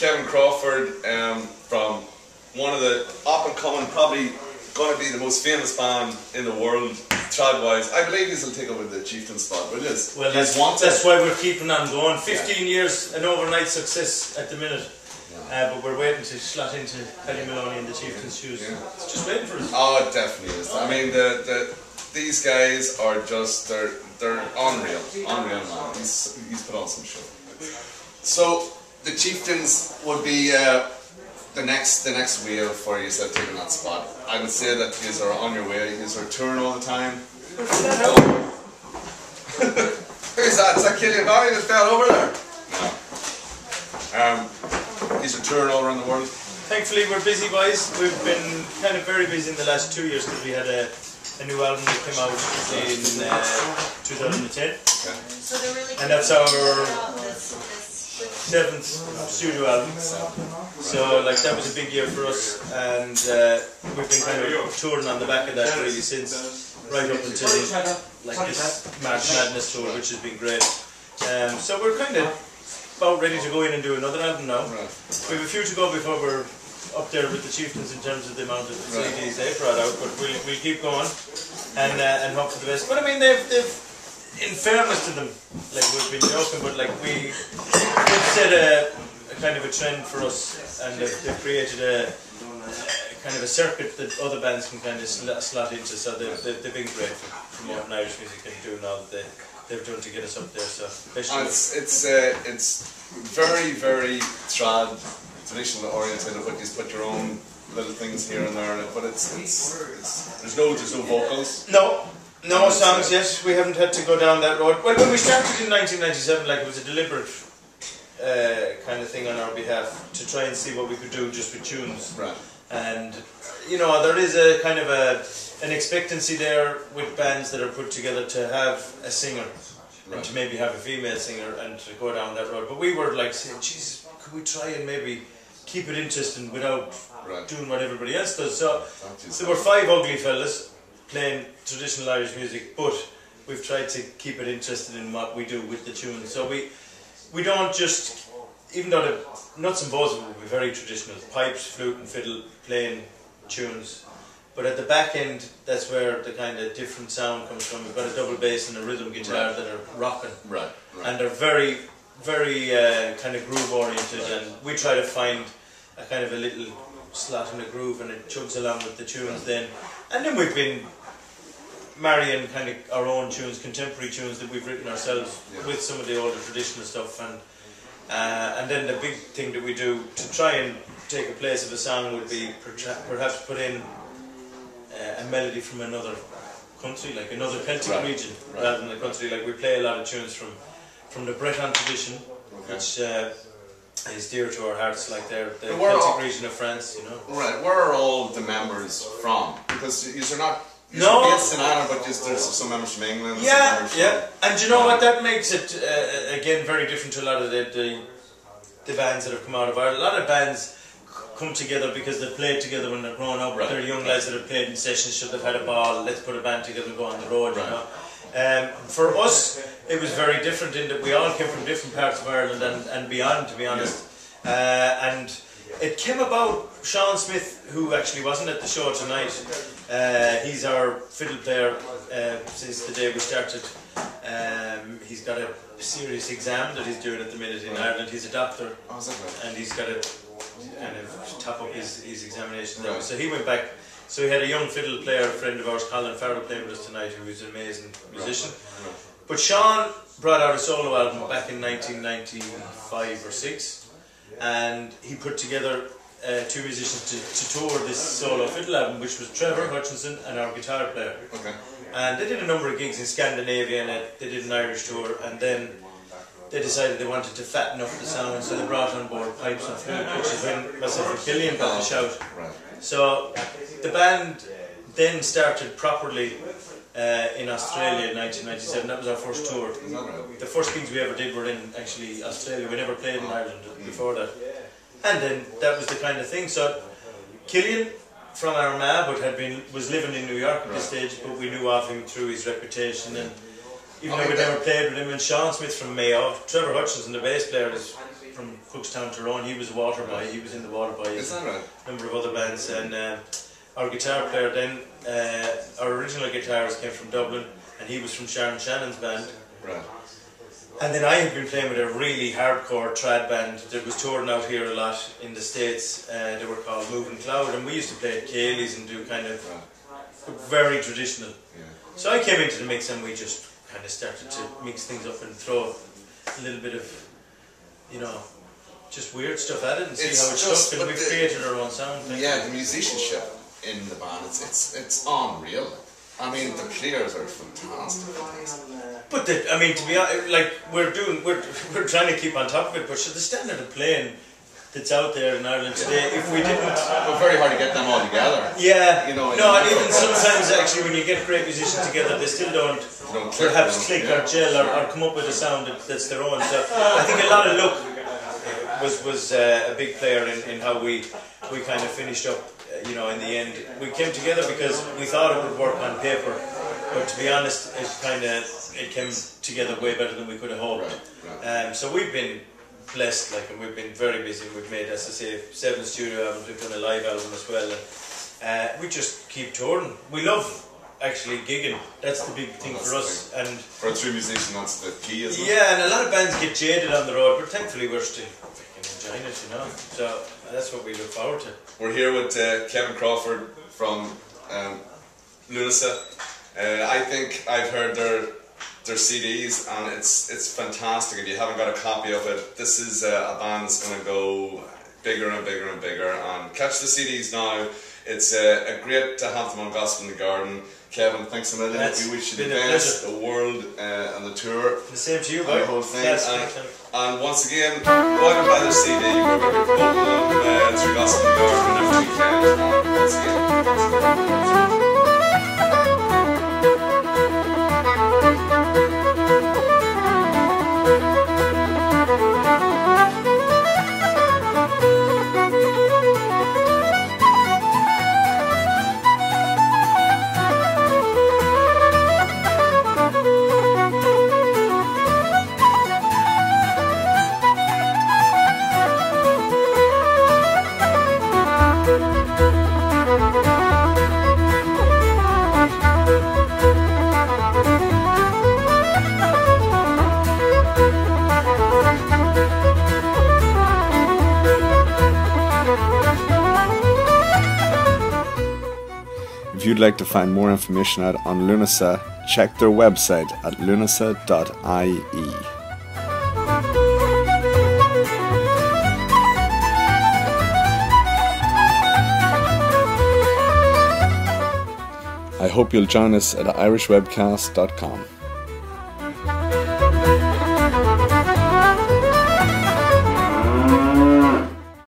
Kevin Crawford from one of the up-and-coming, probably going to be the most famous band in the world, trad-wise. I believe he'll take over the chieftain spot, but it is. Well, that's why we're keeping on going. 15 years, an overnight success at the minute. But we're waiting to slot into Paddy Maloney in the chieftain's shoes. It's just waiting for us. Oh, it definitely is. I mean, these guys are just, they're unreal, man. He's put on some show. So the chieftains would be the next wave for you taking that spot. I would say that you are on your way. You are touring all the time. Who's that? Is that Killian Barry that fell over there? No. He's a touring all around the world. Thankfully, we're busy boys. We've been kind of very busy in the last 2 years because we had a new album that came out in 2010. Okay. And that's our 7th studio album. So like that was a big year for us, and we've been kind of touring on the back of that really since, right up until like this March Madness tour, which has been great. So we're kind of about ready to go in and do another album now. We have a few to go before we're up there with the chieftains in terms of the amount of CDs they brought out, but we'll keep going and hope for the best. But I mean, they've in fairness to them, like we've been joking, but like we've set a kind of a trend for us, and they've created a kind of a circuit that other bands can kind of slot into. So they've been great for promoting Irish music and doing all that they've done to get us up there. So it's very, very traditional oriented, but you put your own little things here and there, but there's no vocals. No songs yet. We haven't had to go down that road. Well, when we started in 1997, like it was a deliberate kind of thing on our behalf to try and see what we could do just with tunes. Right. And you know, there is a kind of an expectancy there with bands that are put together to have a singer and to maybe have a female singer and to go down that road. But we were like saying, Jesus, could we try and maybe keep it interesting without doing what everybody else does? So we're 5 ugly fellas playing traditional Irish music, but we've tried to keep it interested in what we do with the tunes. So we don't just, even though the nuts and bolts will be very traditional, pipes, flute and fiddle, playing tunes, but at the back end, that's where the kind of different sound comes from. We've got a double bass and a rhythm guitar that are rocking, and they're very, very kind of groove oriented, and we try to find a kind of a little slot in the groove, and it chugs along with the tunes then. And then we've been marrying kind of our own tunes, contemporary tunes that we've written ourselves with some of the older traditional stuff, and then the big thing that we do to try and take a place of a song would be perhaps put in a melody from another country, like another Celtic region, rather than a country. Like we play a lot of tunes from the Breton tradition, which is dear to our hearts, like they're the Celtic region of France, you know. Right, where are all the members from? Because you're not based in Ireland, but there's some members from England. And you know what, that makes it again very different to a lot of the bands that have come out of Ireland. A lot of bands come together because they've played together when they're growing up. They're young lads that have played in sessions, so they've had a ball, let's put a band together and go on the road, you know. For us, it was very different in that we all came from different parts of Ireland and beyond, to be honest. And it came about, Sean Smith, who actually wasn't at the show tonight, he's our fiddle player since the day we started. He's got a serious exam that he's doing at the minute in Ireland. He's a doctor, and he's got to kind of top up his examination now. So he went back. So we had a young fiddle player, a friend of ours, Colin Farrell, playing with us tonight, who is an amazing musician. But Sean brought out a solo album back in 1995 or 6, and he put together 2 musicians to tour this solo fiddle album, which was Trevor Hutchinson and our guitar player. And they did a number of gigs in Scandinavia, and they did an Irish tour, and then they decided they wanted to fatten up the sound, so they brought on board pipes and flute, which is when myself and Killian got the shout. So the band then started properly in Australia in 1997. That was our first tour. The first gigs we ever did were in actually Australia. We never played in Ireland before that. And then that was the kind of thing. So Killian from Armagh, but was living in New York at this stage, but we knew of him through his reputation, and even though we'd never played with him. And Sean Smith from Mayo, Trevor Hutchinson, the bass player, is from Cookstown, Tyrone. He was a water boy. He was in the water boy. Is that right? A number of other bands, and our guitar player then, our original guitarist came from Dublin, and he was from Sharon Shannon's band. Right. And then I have been playing with a really hardcore trad band that was touring out here a lot in the States. They were called Moving Cloud, and we used to play at Cayley's and do kind of very traditional. Yeah. So I came into the mix, and we just kind of started to mix things up and throw a little bit of, you know, just weird stuff at it and see how it stuck, and we've created our own sound. Yeah, the musicianship in the band, it's unreal. I mean, the players are fantastic. But I mean, to be honest, like we're trying to keep on top of it. But the standard of playing that's out there in Ireland today, if we didn't, it's very hard to get them all together. Yeah, you know. No, and even sometimes actually, when you get great musicians together, they still don't perhaps click or gel or come up with a sound that's their own. So I think a lot of luck was a big player in how we kind of finished up. You know, in the end, we came together because we thought it would work on paper, but to be honest, it came together way better than we could have hoped. Right. So we've been blessed, like, and we've been very busy. We've made, as I say, 7 studio albums. We've done a live album as well, and we just keep touring. We love actually gigging. That's the big thing for us. And for a true musician, that's the key, isn't it? Yeah, and a lot of bands get jaded on the road, but thankfully we're still enjoying it, you know. So that's what we look forward to. We're here with Kevin Crawford from Lunasa. I think I've heard their CDs, and it's fantastic. If you haven't got a copy of it, this is a band that's going to go bigger and bigger and bigger. And catch the CDs now. It's great to have them on Gospel in the Garden. Kevin, thanks a million. We wish you the best, the world, and the tour. The same to you, the whole thing. Yes, and once again, go out and buy the CD. We're going to be promoting them through Gospel in the Garden whenever we can. Once again. If you'd like to find more information out on Lunasa, check their website at lunasa.ie. I hope you'll join us at irishwebcast.com.